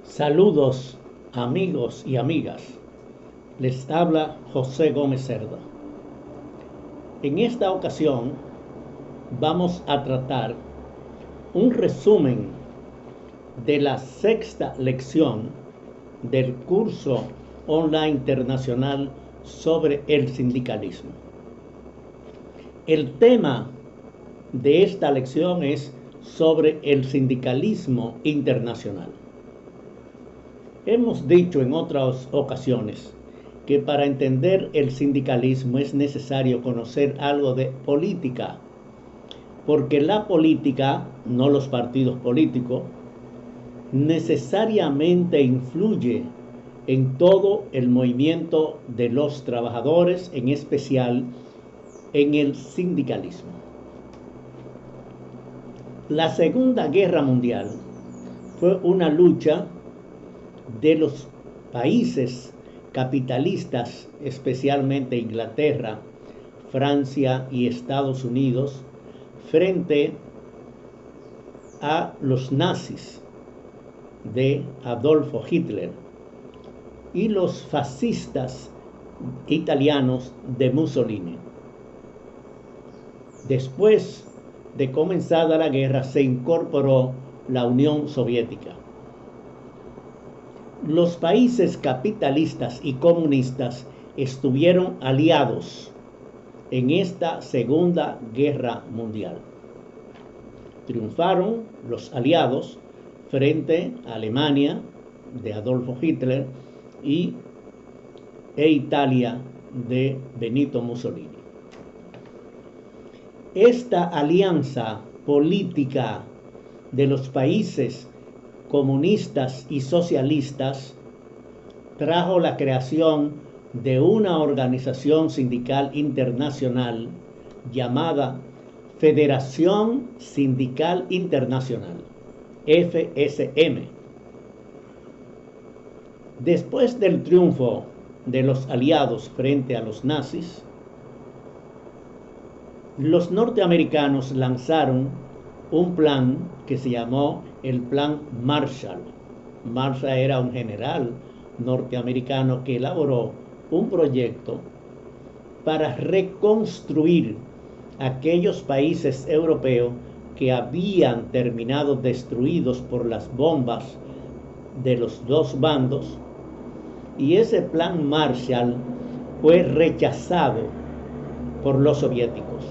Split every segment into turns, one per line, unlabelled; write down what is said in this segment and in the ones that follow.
Saludos amigos y amigas, les habla José Gómez Cerda. En esta ocasión vamos a tratar un resumen de la sexta lección del curso online internacional sobre el sindicalismo. El tema de esta lección es sobre el sindicalismo internacional. Hemos dicho en otras ocasiones que para entender el sindicalismo es necesario conocer algo de política, porque la política, no los partidos políticos, necesariamente influye en todo el movimiento de los trabajadores, en especial en el sindicalismo. La Segunda Guerra Mundial fue una lucha de los países capitalistas, especialmente Inglaterra, Francia y Estados Unidos, frente a los nazis de Adolfo Hitler y los fascistas italianos de Mussolini. Después de comenzada la guerra se incorporó la Unión Soviética. Los países capitalistas y comunistas estuvieron aliados en esta Segunda Guerra Mundial. Triunfaron los aliados frente a Alemania de Adolfo Hitler e Italia de Benito Mussolini. Esta alianza política de los países comunistas y socialistas trajo la creación de una organización sindical internacional llamada Federación Sindical Internacional, FSM. Después del triunfo de los aliados frente a los nazis, los norteamericanos lanzaron un plan que se llamó el Plan Marshall. Marshall era un general norteamericano que elaboró un proyecto para reconstruir aquellos países europeos que habían terminado destruidos por las bombas de los dos bandos, y ese Plan Marshall fue rechazado por los soviéticos.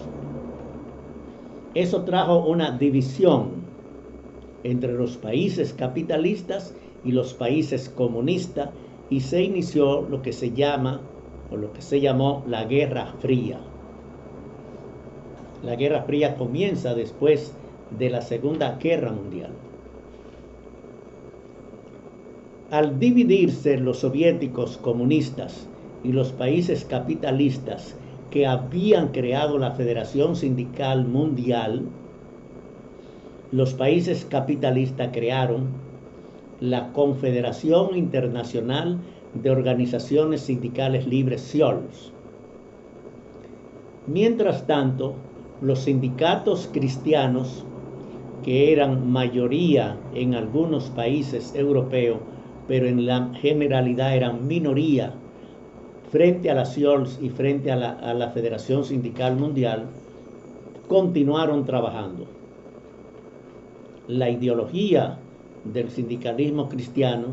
Eso trajo una división entre los países capitalistas y los países comunistas y se inició lo que se llama o lo que se llamó la Guerra Fría. La Guerra Fría comienza después de la Segunda Guerra Mundial. Al dividirse los soviéticos comunistas y los países capitalistas que habían creado la Federación Sindical Mundial, los países capitalistas crearon la Confederación Internacional de Organizaciones Sindicales Libres, CIOLS. Mientras tanto, los sindicatos cristianos, que eran mayoría en algunos países europeos, pero en la generalidad eran minoría frente a la CIOLS y frente a la Federación Sindical Mundial, continuaron trabajando. La ideología del sindicalismo cristiano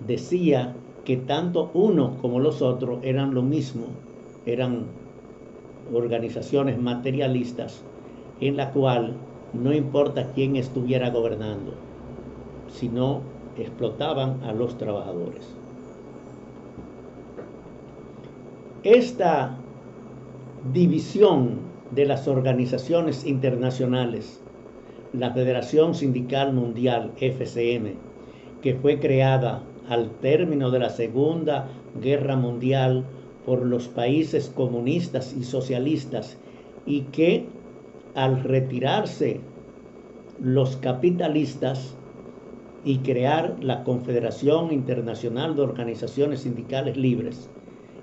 decía que tanto uno como los otros eran lo mismo, eran organizaciones materialistas en la cual no importa quién estuviera gobernando, sino explotaban a los trabajadores. Esta división de las organizaciones internacionales, la Federación Sindical Mundial, FSM, que fue creada al término de la Segunda Guerra Mundial por los países comunistas y socialistas, y que al retirarse los capitalistas y crear la Confederación Internacional de Organizaciones Sindicales Libres,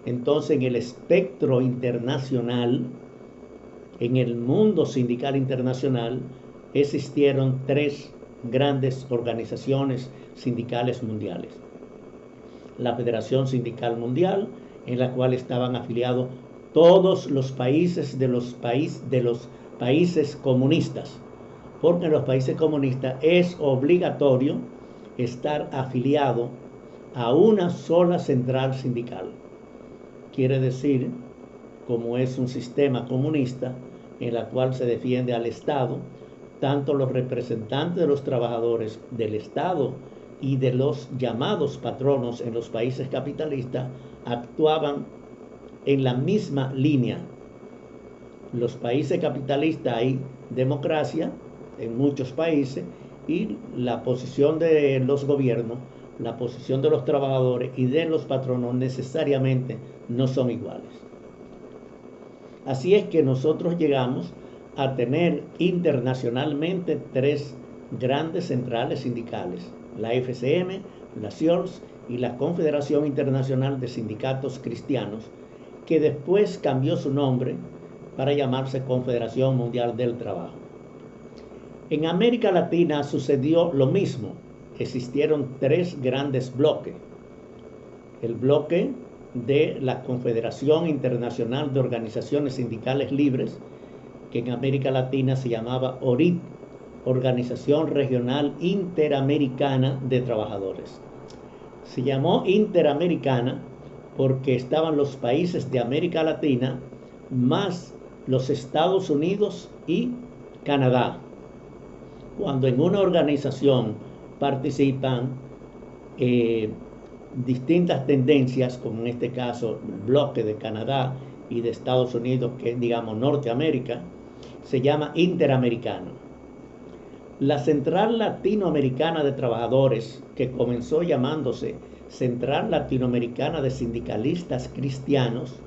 entonces en el espectro internacional, en el mundo sindical internacional, existieron tres grandes organizaciones sindicales mundiales. La Federación Sindical Mundial, en la cual estaban afiliados todos los países de los países comunistas, porque en los países comunistas es obligatorio estar afiliado a una sola central sindical. Quiere decir, como es un sistema comunista en la cual se defiende al Estado, tanto los representantes de los trabajadores del Estado y de los llamados patronos en los países capitalistas actuaban en la misma línea. Los países capitalistas hay democracia en muchos países y la posición de los gobiernos, la posición de los trabajadores y de los patronos necesariamente no son iguales. Así es que nosotros llegamos a tener internacionalmente 3 grandes centrales sindicales: la FCM, la SIOLS y la Confederación Internacional de Sindicatos Cristianos, que después cambió su nombre para llamarse Confederación Mundial del Trabajo. En América Latina sucedió lo mismo. Existieron 3 grandes bloques: el bloque de la Confederación Internacional de Organizaciones Sindicales Libres, que en América Latina se llamaba ORIT, Organización Regional Interamericana de Trabajadores. Se llamó Interamericana porque estaban los países de América Latina más los Estados Unidos y Canadá. Cuando en una organización participan distintas tendencias, como en este caso el bloque de Canadá y de Estados Unidos, que es, digamos, Norteamérica, se llama Interamericano. La Central Latinoamericana de Trabajadores, que comenzó llamándose Central Latinoamericana de Sindicalistas Cristianos,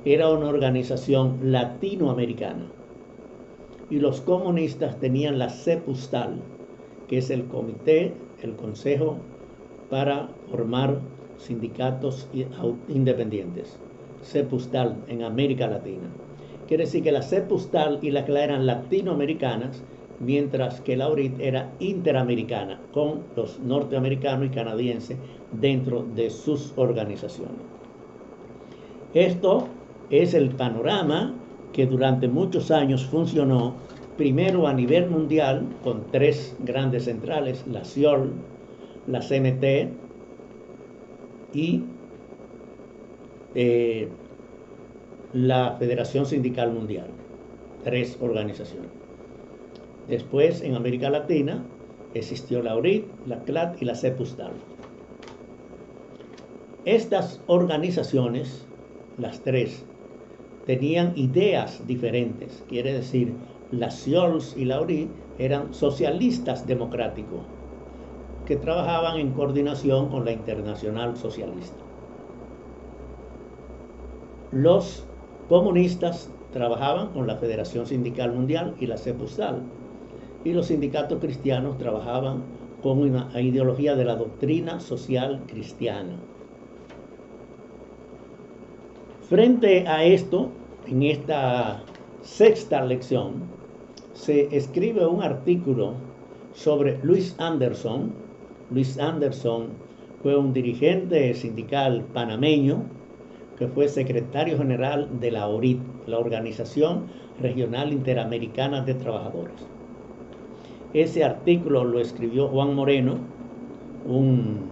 era una organización latinoamericana. Y los comunistas tenían la CEPUSTAL, que es el comité, el consejo para formar sindicatos independientes. CEPUSTAL en América Latina. Quiere decir que la CEPUSTAL y la CLA eran latinoamericanas, mientras que la ORIT era interamericana, con los norteamericanos y canadienses dentro de sus organizaciones. Esto es el panorama que durante muchos años funcionó, primero a nivel mundial, con 3 grandes centrales: la SIOL, la CNT y la Federación Sindical Mundial. 3 organizaciones. Después, en América Latina, existió la ORIT, la CLAT y la CEPUSTAL. Estas organizaciones, las 3, tenían ideas diferentes. Quiere decir, la SIOLS y la ORIT eran socialistas democráticos que trabajaban en coordinación con la Internacional Socialista. Los comunistas trabajaban con la Federación Sindical Mundial y la CEPUSTAL, y los sindicatos cristianos trabajaban con una ideología de la doctrina social cristiana. Frente a esto, en esta 6ª lección, se escribe un artículo sobre Louis Anderson. Louis Anderson fue un dirigente sindical panameño que fue secretario general de la ORIT, la Organización Regional Interamericana de Trabajadores. Ese artículo lo escribió Juan Moreno, un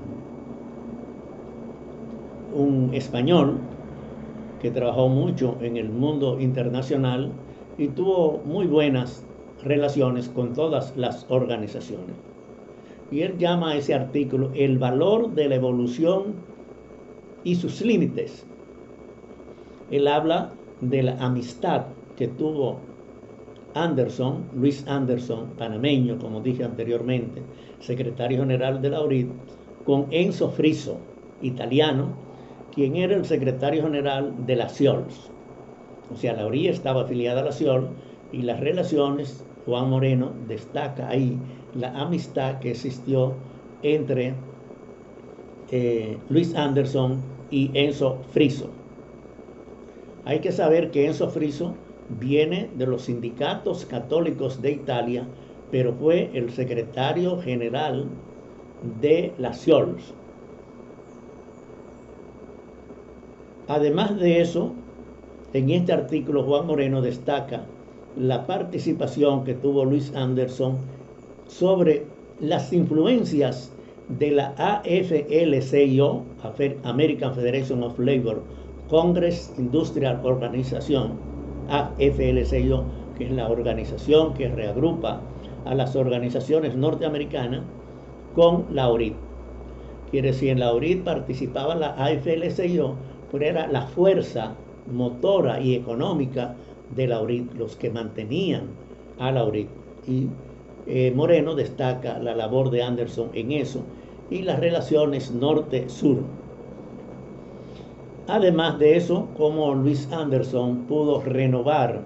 español que trabajó mucho en el mundo internacional y tuvo muy buenas relaciones con todas las organizaciones. Y él llama a ese artículo El valor de la evolución y sus límites. Él habla de la amistad que tuvo Anderson, Louis Anderson, panameño, como dije anteriormente, secretario general de la ORIT, con Enzo Friso, italiano, quien era el secretario general de la SIOLS. O sea, la ORIT estaba afiliada a la SIOL y las relaciones, Juan Moreno destaca ahí la amistad que existió entre Louis Anderson y Enzo Friso. Hay que saber que Enzo Friso viene de los sindicatos católicos de Italia, pero fue el secretario general de la CIOLS. Además de eso, en este artículo Juan Moreno destaca la participación que tuvo Louis Anderson sobre las influencias de la AFL-CIO, American Federation of Labor Congress Industrial Organization, AFL-CIO, que es la organización que reagrupa a las organizaciones norteamericanas, con la ORIT. Quiere decir, en la ORIT participaba la AFL-CIO, pero era la fuerza motora y económica de la ORIT, los que mantenían a la ORIT. Y Moreno destaca la labor de Anderson en eso y las relaciones norte-sur. Además de eso, cómo Louis Anderson pudo renovar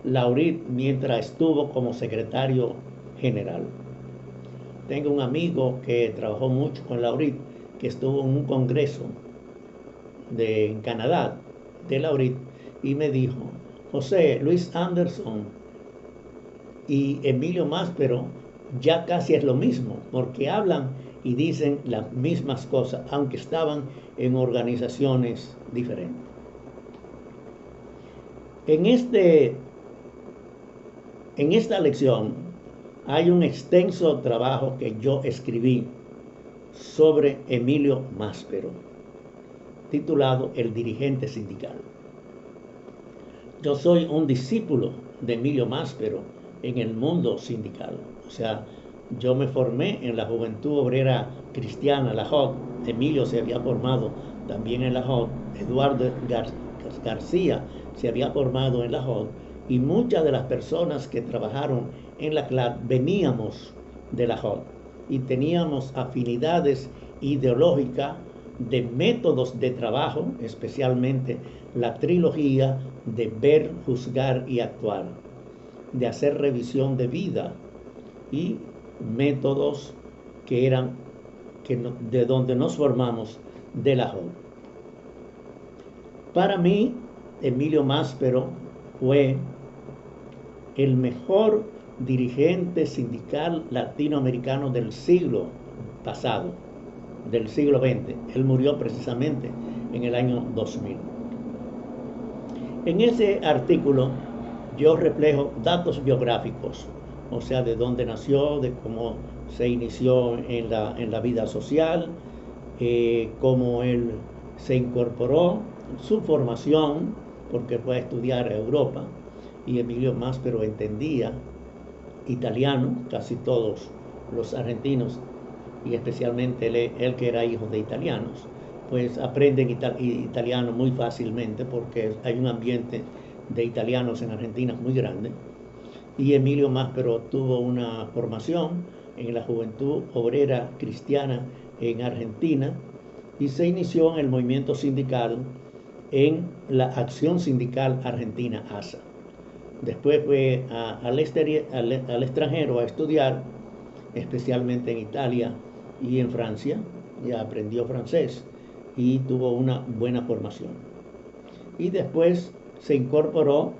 la ORIT mientras estuvo como secretario general. Tengo un amigo que trabajó mucho con la ORIT, que estuvo en un congreso en Canadá de la ORIT, y me dijo: José, Louis Anderson y Emilio Maspero ya casi es lo mismo, porque hablan y dicen las mismas cosas, aunque estaban en organizaciones diferentes. En esta lección hay un extenso trabajo que yo escribí sobre Emilio Maspero, titulado El dirigente sindical. Yo soy un discípulo de Emilio Maspero en el mundo sindical. O sea, yo me formé en la Juventud Obrera Cristiana, la JOC. Emilio se había formado también en la JOC. Eduardo García se había formado en la JOC. Y muchas de las personas que trabajaron en la CLAT veníamos de la JOC y teníamos afinidades ideológicas de métodos de trabajo, especialmente la trilogía de ver, juzgar y actuar, de hacer revisión de vida y métodos que eran de donde nos formamos de la JOC. Para mí, Emilio Maspero fue el mejor dirigente sindical latinoamericano del siglo pasado, del siglo XX. Él murió precisamente en el año 2000. En ese artículo yo reflejo datos biográficos, o sea, de dónde nació, de cómo se inició en la vida social, cómo él se incorporó, su formación, porque fue a estudiar a Europa, y Emilio Maspero entendía italiano, casi todos los argentinos, y especialmente él que era hijo de italianos, pues aprenden italiano muy fácilmente porque hay un ambiente de italianos en Argentina muy grande. Y Emilio Maspero tuvo una formación en la Juventud Obrera Cristiana en Argentina y se inició en el movimiento sindical en la Acción Sindical Argentina, ASA. Después fue al extranjero a estudiar, especialmente en Italia y en Francia. Ya aprendió francés y tuvo una buena formación. Y después se incorporó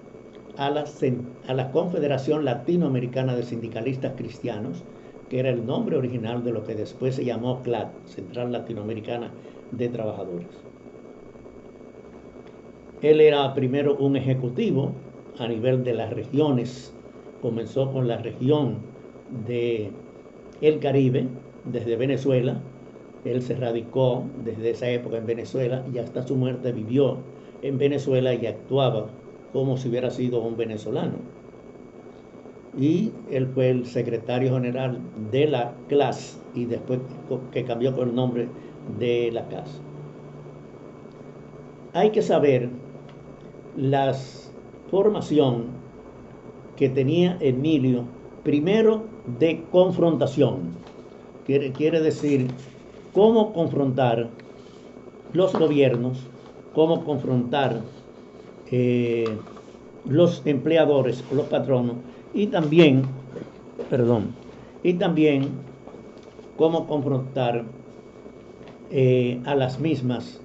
a la Confederación Latinoamericana de Sindicalistas Cristianos, que era el nombre original de lo que después se llamó CLAT, Central Latinoamericana de Trabajadores. Él era primero un ejecutivo a nivel de las regiones. Comenzó con la región del Caribe, desde Venezuela. Él se radicó desde esa época en Venezuela y hasta su muerte vivió en Venezuela y actuaba como si hubiera sido un venezolano. Y él fue el secretario general de la CLAS y después que cambió por el nombre de la CAS. Hay que saber la formación que tenía Emilio, primero de confrontación. Quiere decir cómo confrontar los gobiernos, cómo confrontar los empleadores o los patronos y también cómo confrontar a las mismas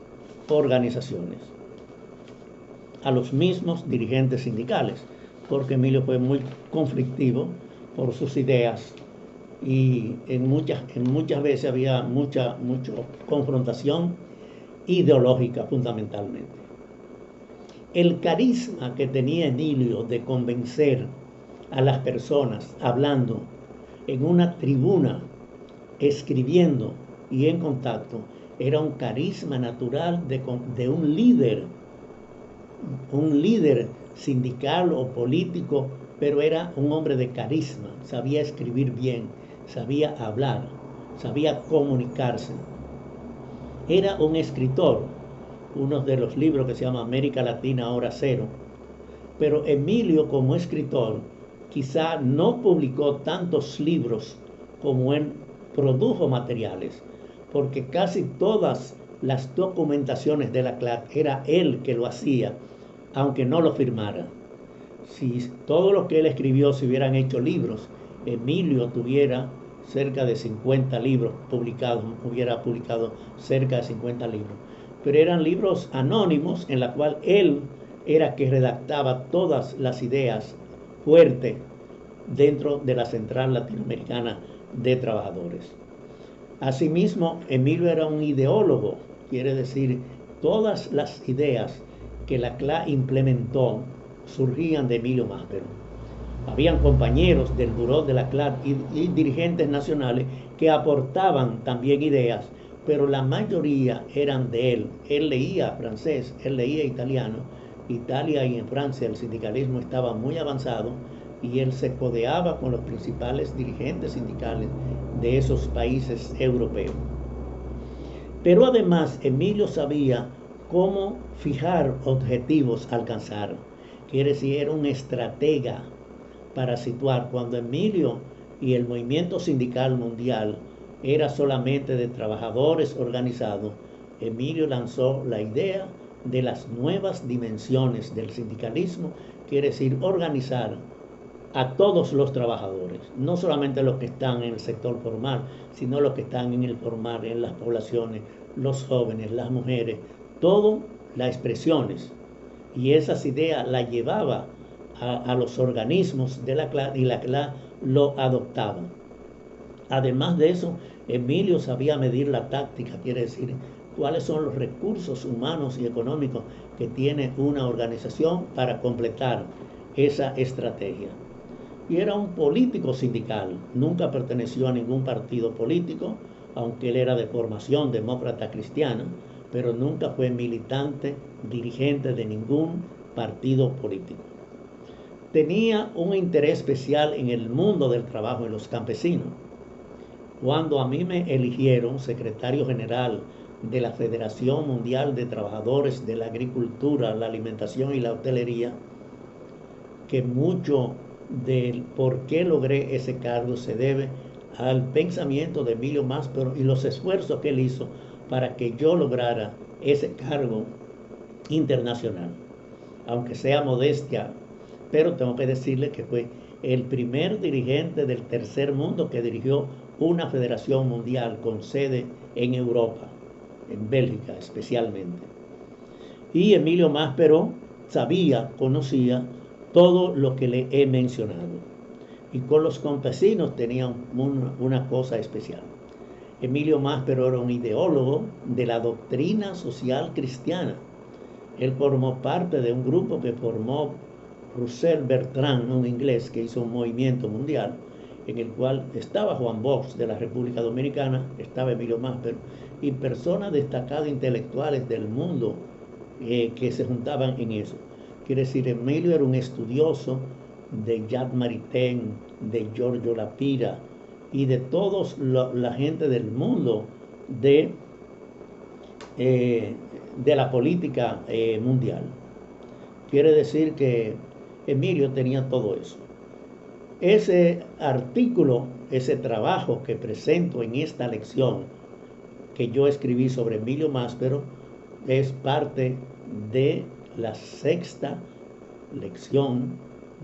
organizaciones, a los mismos dirigentes sindicales, porque Emilio fue muy conflictivo por sus ideas y en muchas veces había mucha confrontación ideológica fundamentalmente. El carisma que tenía Emilio de convencer a las personas hablando en una tribuna, escribiendo y en contacto, era un carisma natural de un líder sindical o político, pero era un hombre de carisma, sabía escribir bien, sabía hablar, sabía comunicarse. Era un escritor, uno de los libros que se llama América Latina Hora Cero, pero Emilio como escritor quizá no publicó tantos libros como él produjo materiales, porque casi todas las documentaciones de la CLAC era él que lo hacía, aunque no lo firmara. Si todo lo que él escribió se hubieran hecho libros, Emilio tuviera cerca de 50 libros publicados, hubiera publicado cerca de 50 libros. Pero eran libros anónimos en la cual él era que redactaba todas las ideas fuertes dentro de la Central Latinoamericana de Trabajadores. Asimismo, Emilio era un ideólogo, quiere decir, todas las ideas que la CLA implementó surgían de Emilio Máspero. Habían compañeros del buró de la CLA y dirigentes nacionales que aportaban también ideas, pero la mayoría eran de él. Él leía francés, él leía italiano. Italia y en Francia el sindicalismo estaba muy avanzado y él se codeaba con los principales dirigentes sindicales de esos países europeos. Pero además Emilio sabía cómo fijar objetivos a alcanzar. Quiere decir, era un estratega para situar. Cuando Emilio y el movimiento sindical mundial era solamente de trabajadores organizados, Emilio lanzó la idea de las nuevas dimensiones del sindicalismo, quiere decir organizar a todos los trabajadores, no solamente los que están en el sector formal, sino los que están en el formal, en las poblaciones, los jóvenes, las mujeres, todo las expresiones. Y esas ideas las llevaba a los organismos de la CLA y la CLA lo adoptaba. Además de eso, Emilio sabía medir la táctica, quiere decir, cuáles son los recursos humanos y económicos que tiene una organización para completar esa estrategia. Y era un político sindical, nunca perteneció a ningún partido político, aunque él era de formación demócrata cristiana, pero nunca fue militante, dirigente de ningún partido político. Tenía un interés especial en el mundo del trabajo, en los campesinos. Cuando a mí me eligieron secretario general de la Federación Mundial de Trabajadores de la Agricultura, la Alimentación y la Hotelería, que mucho del por qué logré ese cargo se debe al pensamiento de Emilio Máspero y los esfuerzos que él hizo para que yo lograra ese cargo internacional. Aunque sea modestia, pero tengo que decirle que fue el primer dirigente del tercer mundo que dirigió una federación mundial con sede en Europa, en Bélgica especialmente. Y Emilio Máspero sabía, conocía todo lo que le he mencionado. Y con los campesinos tenía una cosa especial. Emilio Máspero era un ideólogo de la doctrina social cristiana. Él formó parte de un grupo que formó Russell Bertrand, un inglés que hizo un movimiento mundial, en el cual estaba Juan Bosch de la República Dominicana, estaba Emilio Máspero, y personas destacadas intelectuales del mundo que se juntaban en eso. Quiere decir, Emilio era un estudioso de Jacques Maritain, de Giorgio Lapira y de toda la gente del mundo de la política mundial. Quiere decir que Emilio tenía todo eso. Ese artículo, ese trabajo que presento en esta lección que yo escribí sobre Emilio Máspero es parte de la sexta lección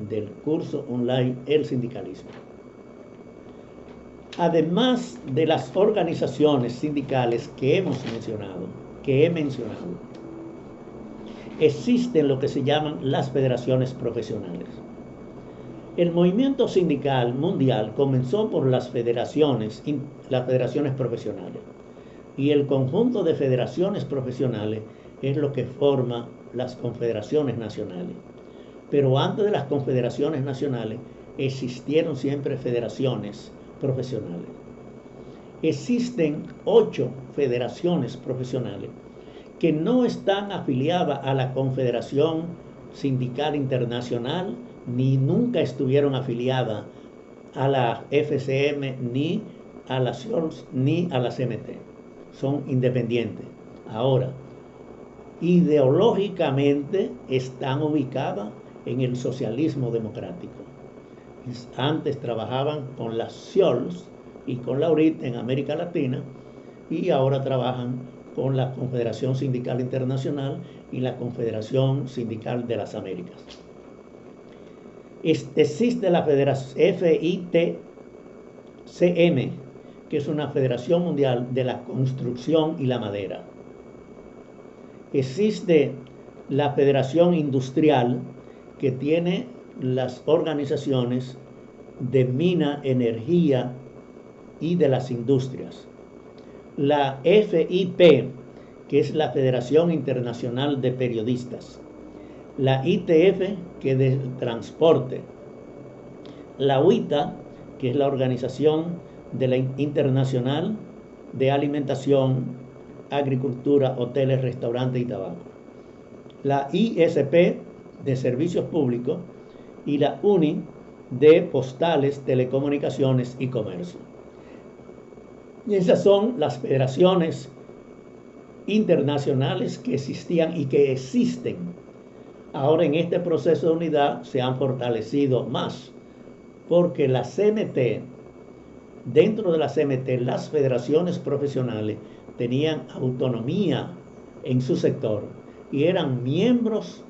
del curso online El Sindicalismo. Además de las organizaciones sindicales que he mencionado, existen lo que se llaman las federaciones profesionales. El movimiento sindical mundial comenzó por las federaciones profesionales. Y el conjunto de federaciones profesionales es lo que forma las confederaciones nacionales. Pero antes de las confederaciones nacionales existieron siempre federaciones profesionales. Existen 8 federaciones profesionales que no están afiliadas a la Confederación Sindical Internacional, ni nunca estuvieron afiliadas a la FCM, ni a la CIOLS, ni a la CMT. Son independientes. Ahora, ideológicamente están ubicadas en el socialismo democrático. Antes trabajaban con la CIOLS y con la URIT en América Latina, y ahora trabajan con la Confederación Sindical Internacional y la Confederación Sindical de las Américas. Existe la FITCM, que es una Federación Mundial de la Construcción y la Madera. Existe la Federación Industrial, que tiene las organizaciones de mina, energía y de las industrias. La FIP, que es la Federación Internacional de Periodistas. La ITF, que es de transporte. La UITA, que es la Organización de la Internacional de Alimentación, Agricultura, Hoteles, Restaurantes y Tabaco. La ISP, de Servicios Públicos, y la UNI, de Postales, Telecomunicaciones y Comercio. Y esas son las federaciones internacionales que existían y que existen. Ahora, en este proceso de unidad se han fortalecido más, porque la CMT, dentro de la CMT, las federaciones profesionales tenían autonomía en su sector y eran miembros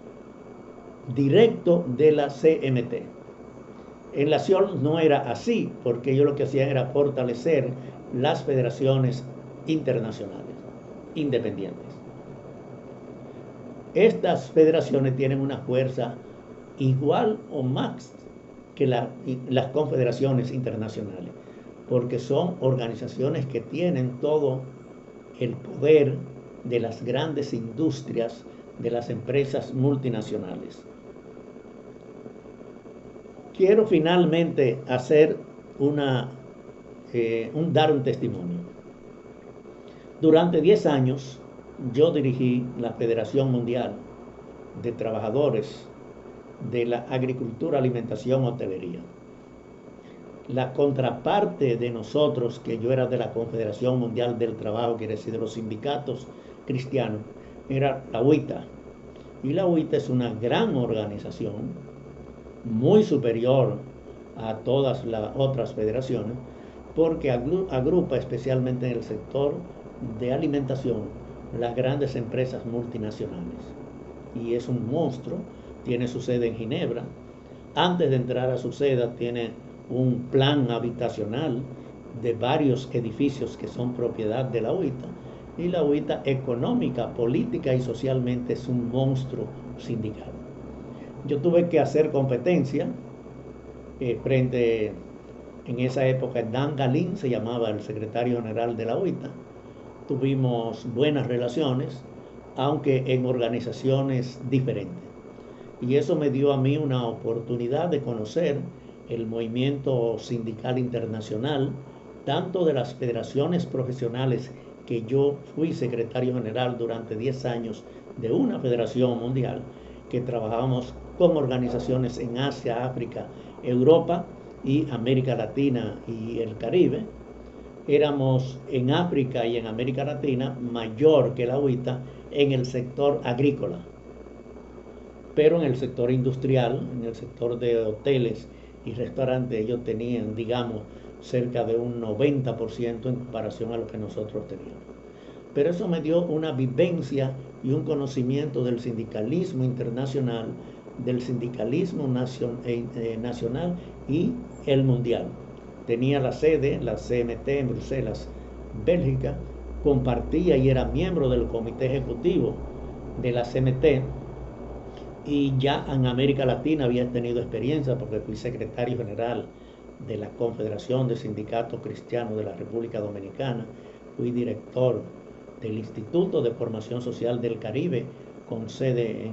directos de la CMT. En la CIOL no era así, porque ellos lo que hacían era fortalecer las federaciones internacionales independientes. Estas federaciones tienen una fuerza igual o más que las confederaciones internacionales, porque son organizaciones que tienen todo el poder de las grandes industrias, de las empresas multinacionales. Quiero finalmente hacer dar un testimonio. Durante 10 años yo dirigí la Federación Mundial de Trabajadores de la Agricultura, Alimentación, Hotelería. La contraparte de nosotros, que yo era de la Confederación Mundial del Trabajo, quiere decir de los sindicatos cristianos, era la UITA. Y la UITA es una gran organización, muy superior a todas las otras federaciones, porque agrupa especialmente en el sector de alimentación las grandes empresas multinacionales. Y es un monstruo, tiene su sede en Ginebra. Antes de entrar a su sede tiene un plan habitacional de varios edificios que son propiedad de la UITA. Y la UITA, económica, política y socialmente, es un monstruo sindical. Yo tuve que hacer competencia en esa época, Dan Galín se llamaba el secretario general de la UITA. Tuvimos buenas relaciones, aunque en organizaciones diferentes. Y eso me dio a mí una oportunidad de conocer el movimiento sindical internacional, tanto de las federaciones profesionales, que yo fui secretario general durante 10 años de una federación mundial, que trabajábamos con organizaciones en Asia, África, Europa y América Latina y el Caribe. Éramos en África y en América Latina mayor que la UITA en el sector agrícola, pero en el sector industrial, en el sector de hoteles y restaurantes, ellos tenían, digamos, cerca de un 90% en comparación a lo que nosotros teníamos. Pero eso me dio una vivencia y un conocimiento del sindicalismo internacional, del sindicalismo nacional y el mundial. Tenía la sede, la CMT, en Bruselas, Bélgica. Compartía y era miembro del comité ejecutivo de la CMT, y ya en América Latina había tenido experiencia porque fui secretario general de la Confederación de Sindicatos Cristianos de la República Dominicana, fui director del Instituto de Formación Social del Caribe con sede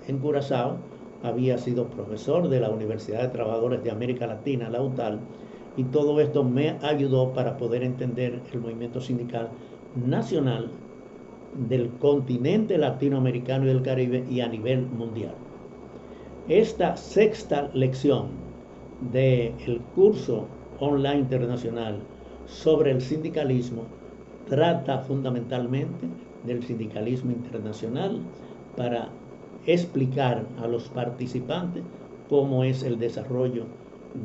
en Curazao, había sido profesor de la Universidad de Trabajadores de América Latina, la UTAL, y todo esto me ayudó para poder entender el movimiento sindical nacional del continente latinoamericano y del Caribe y a nivel mundial. Esta sexta lección del curso online internacional sobre el sindicalismo trata fundamentalmente del sindicalismo internacional para explicar a los participantes cómo es el desarrollo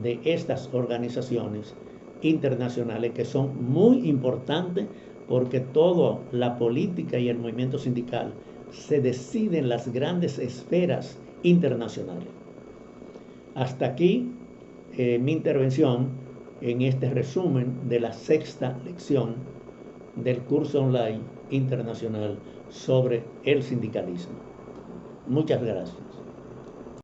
de estas organizaciones internacionales que son muy importantes porque toda la política y el movimiento sindical se decide en las grandes esferas internacionales. Hasta aquí mi intervención en este resumen de la sexta lección del curso online internacional sobre el sindicalismo. Muchas gracias.